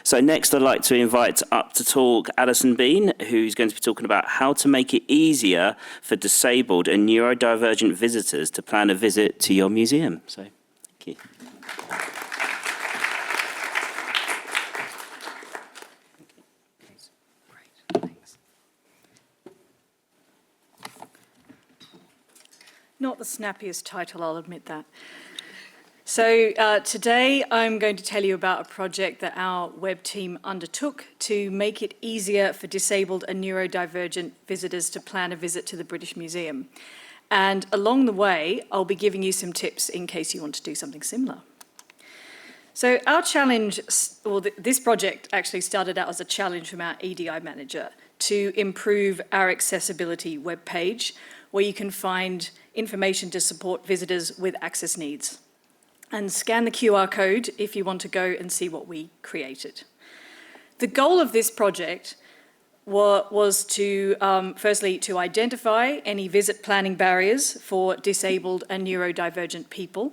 So next I'd like to invite up to talk Alison Bean, who's going to be talking about how to make it easier for disabled and neurodivergent visitors to plan a visit to your museum. So, thank you. Not the snappiest title, I'll admit that. So today I'm going to tell you about a project that our web team undertook to make it easier for disabled and neurodivergent visitors to plan a visit to the British Museum. And along the way, I'll be giving you some tips in case you want to do something similar. So our challenge, or this project actually started out as a challenge from our EDI manager to improve our accessibility webpage, where you can find information to support visitors with access needs. And scan the QR code if you want to go and see what we created. The goal of this project was to, firstly, to identify any visit planning barriers for disabled and neurodivergent people,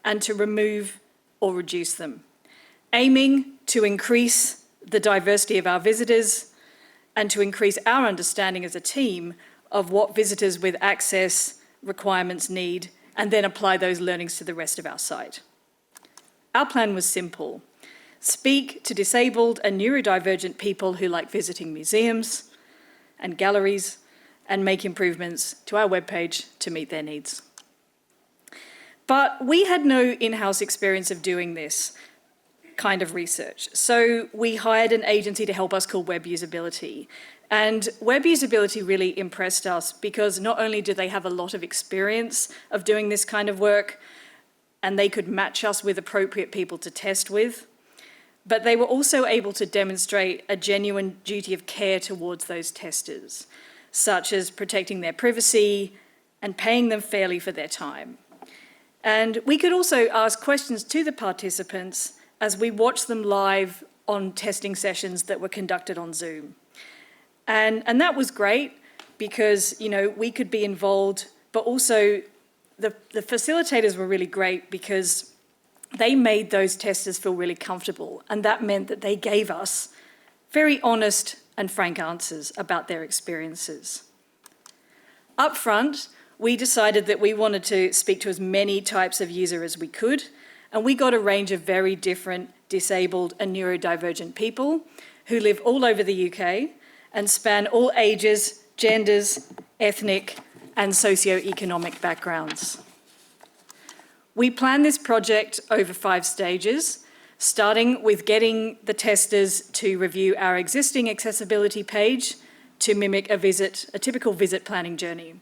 and to remove or reduce them, aiming to increase the diversity of our visitors and to increase our understanding as a team of what visitors with access requirements need, and then apply those learnings to the rest of our site. Our plan was simple. Speak to disabled and neurodivergent people who like visiting museums and galleries, and make improvements to our webpage to meet their needs. But we had no in-house experience of doing this kind of research, so we hired an agency to help us called Web Usability. And Web Usability really impressed us because not only did they have a lot of experience of doing this kind of work, and they could match us with appropriate people to test with, but they were also able to demonstrate a genuine duty of care towards those testers, such as protecting their privacy and paying them fairly for their time. And we could also ask questions to the participants as we watched them live on testing sessions that were conducted on Zoom. And that was great because, you know, we could be involved, but also the facilitators were really great because they made those testers feel really comfortable, and that meant that they gave us very honest and frank answers about their experiences. Up front, we decided that we wanted to speak to as many types of user as we could, and we got a range of very different disabled and neurodivergent people who live all over the UK and span all ages, genders, ethnic, and socio-economic backgrounds. We planned this project over 5 stages, starting with getting the testers to review our existing accessibility page to mimic a typical visit planning journey.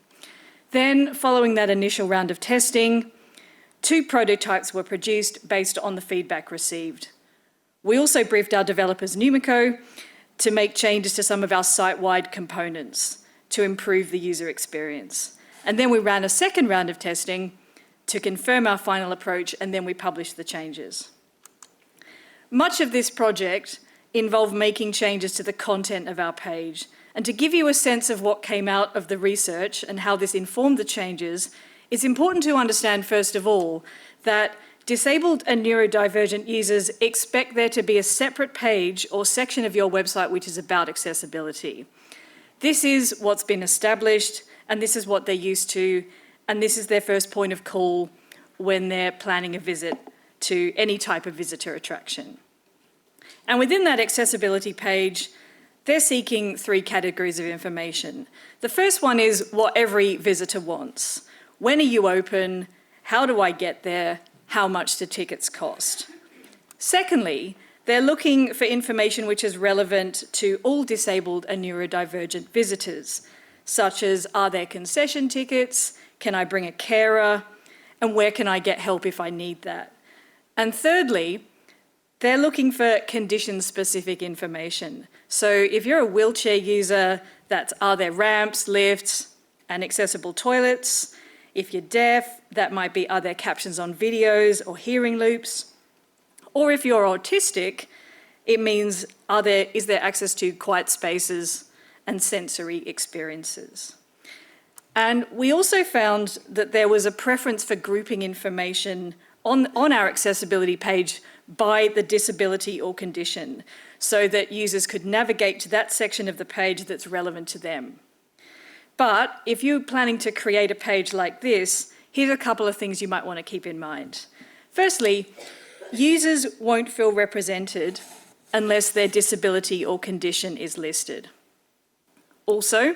Then, following that initial round of testing, 2 prototypes were produced based on the feedback received. We also briefed our developers, Numico, to make changes to some of our site-wide components to improve the user experience. And then we ran a second round of testing to confirm our final approach, and then we published the changes. Much of this project involved making changes to the content of our page. And to give you a sense of what came out of the research and how this informed the changes, it's important to understand, first of all, that disabled and neurodivergent users expect there to be a separate page or section of your website which is about accessibility. This is what's been established, and this is what they're used to, and this is their first point of call when they're planning a visit to any type of visitor attraction. And within that accessibility page, they're seeking 3 categories of information. The first one is what every visitor wants. When are you open? How do I get there? How much do tickets cost? Secondly, they're looking for information which is relevant to all disabled and neurodivergent visitors, such as, are there concession tickets? Can I bring a carer? And where can I get help if I need that? And thirdly, they're looking for condition-specific information. So if you're a wheelchair user, that's, are there ramps, lifts, and accessible toilets? If you're deaf, that might be, are there captions on videos or hearing loops? Or if you're autistic, it means, is there access to quiet spaces and sensory experiences? And we also found that there was a preference for grouping information on our accessibility page by the disability or condition, so that users could navigate to that section of the page that's relevant to them. But if you're planning to create a page like this, here's a couple of things you might want to keep in mind. Firstly, users won't feel represented unless their disability or condition is listed. Also,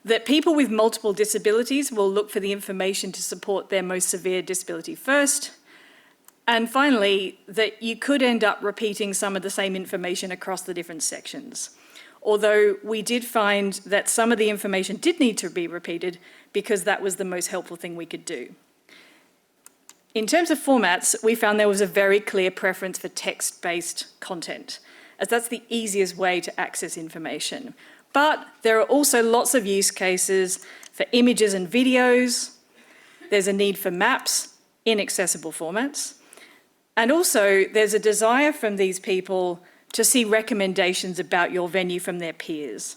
that people with multiple disabilities will look for the information to support their most severe disability first. And finally, that you could end up repeating some of the same information across the different sections. Although we did find that some of the information did need to be repeated because that was the most helpful thing we could do. In terms of formats, we found there was a very clear preference for text-based content, as that's the easiest way to access information. But there are also lots of use cases for images and videos. There's a need for maps in accessible formats. And also, there's a desire from these people to see recommendations about your venue from their peers.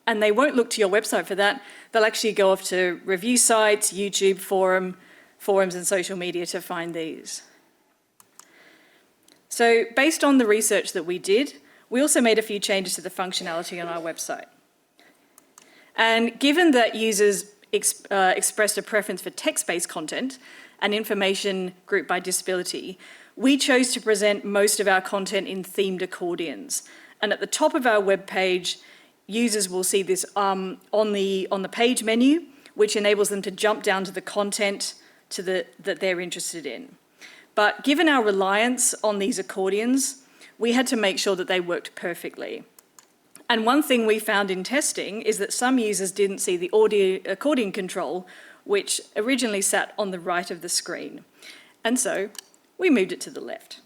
And they won't look to your website for that. They'll actually go off to review sites, YouTube, forums and social media to find these. So based on the research that we did, we also made a few changes to the functionality on our website. And given that users expressed a preference for text-based content and information grouped by disability, we chose to present most of our content in themed accordions. And at the top of our web page, users will see this on the page menu, which enables them to jump down to the content that they're interested in. But given our reliance on these accordions, we had to make sure that they worked perfectly. And one thing we found in testing is that some users didn't see the audio accordion control, which originally sat on the right of the screen. And so we moved it to the left.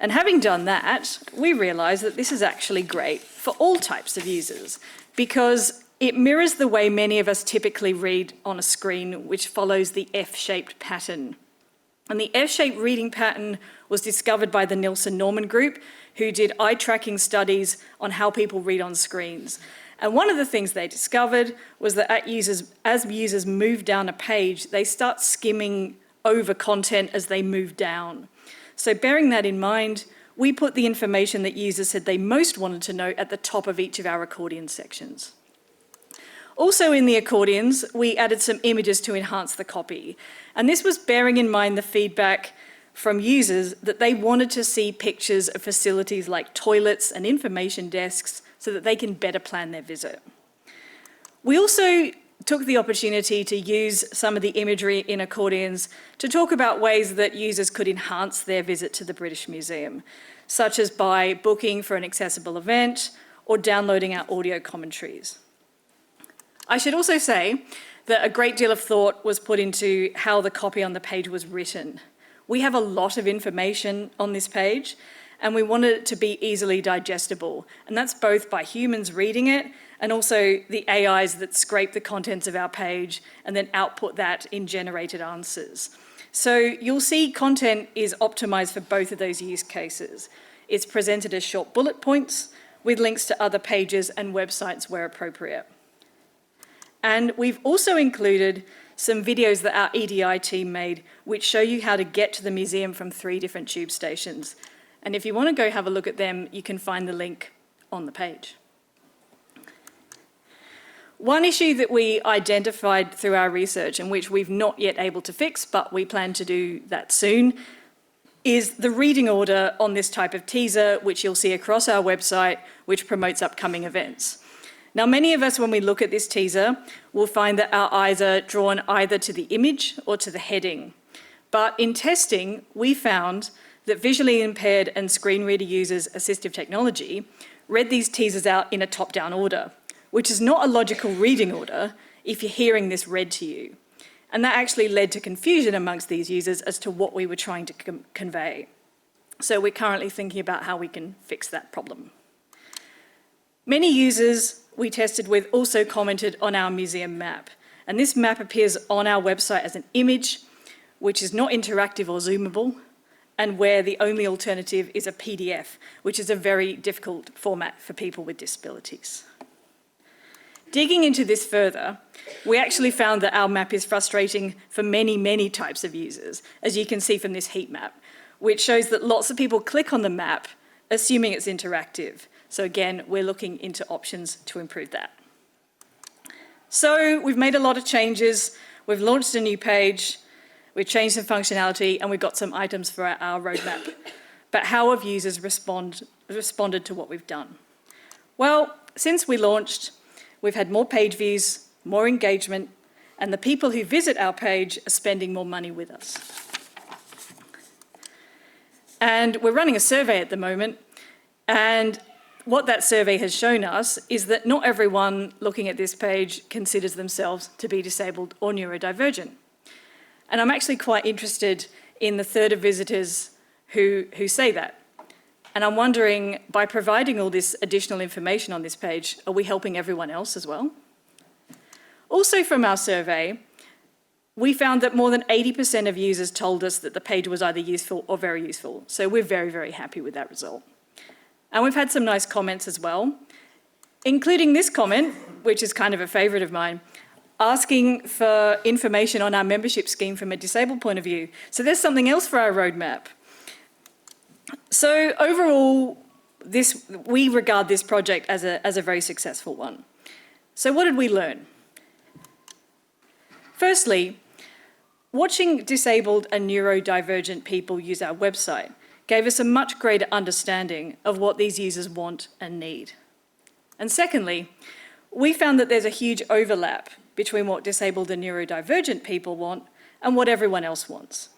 And having done that, we realized that this is actually great for all types of users, because it mirrors the way many of us typically read on a screen, which follows the F-shaped pattern. And the F-shaped reading pattern was discovered by the Nielsen-Norman group, who did eye-tracking studies on how people read on screens. And one of the things they discovered was that as users move down a page, they start skimming over content as they move down. So bearing that in mind, we put the information that users said they most wanted to know at the top of each of our accordion sections. Also in the accordions, we added some images to enhance the copy. And this was bearing in mind the feedback from users that they wanted to see pictures of facilities like toilets and information desks so that they can better plan their visit. We also took the opportunity to use some of the imagery in accordions to talk about ways that users could enhance their visit to the British Museum, such as by booking for an accessible event or downloading our audio commentaries. I should also say that a great deal of thought was put into how the copy on the page was written. We have a lot of information on this page, and we wanted it to be easily digestible. And that's both by humans reading it and also the AIs that scrape the contents of our page and then output that in generated answers. So you'll see content is optimized for both of those use cases. It's presented as short bullet points with links to other pages and websites where appropriate. And we've also included some videos that our EDI team made, which show you how to get to the museum from 3 different tube stations. And if you want to go have a look at them, you can find the link on the page. One issue that we identified through our research, and which we've not yet able to fix, but we plan to do that soon, is the reading order on this type of teaser, which you'll see across our website, which promotes upcoming events. Now, many of us, when we look at this teaser, will find that our eyes are drawn either to the image or to the heading. But in testing, we found that visually impaired and screen reader users' assistive technology read these teasers out in a top-down order, which is not a logical reading order if you're hearing this read to you. And that actually led to confusion amongst these users as to what we were trying to convey. So we're currently thinking about how we can fix that problem. Many users we tested with also commented on our museum map. And this map appears on our website as an image, which is not interactive or zoomable, and where the only alternative is a PDF, which is a very difficult format for people with disabilities. Digging into this further, we actually found that our map is frustrating for many, many types of users, as you can see from this heat map, which shows that lots of people click on the map, assuming it's interactive. So again, we're looking into options to improve that. So we've made a lot of changes. We've launched a new page. We've changed some functionality, and we've got some items for our roadmap. But how have users responded to what we've done? Well, since we launched, we've had more page views, more engagement, and the people who visit our page are spending more money with us. And we're running a survey at the moment, and what that survey has shown us is that not everyone looking at this page considers themselves to be disabled or neurodivergent. And I'm actually quite interested in the third of visitors who say that. And I'm wondering, by providing all this additional information on this page, are we helping everyone else as well? Also from our survey, we found that more than 80% of users told us that the page was either useful or very useful. So we're very, very happy with that result. And we've had some nice comments as well, including this comment, which is kind of a favourite of mine, asking for information on our membership scheme from a disabled point of view. So there's something else for our roadmap. So overall, we regard this project as a very successful one. So what did we learn? Firstly, watching disabled and neurodivergent people use our website gave us a much greater understanding of what these users want and need. And secondly, we found that there's a huge overlap between what disabled and neurodivergent people want and what everyone else wants.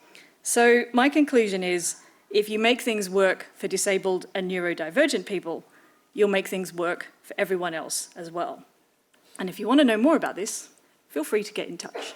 So my conclusion is, if you make things work for disabled and neurodivergent people, you'll make things work for everyone else as well. And if you want to know more about this, feel free to get in touch.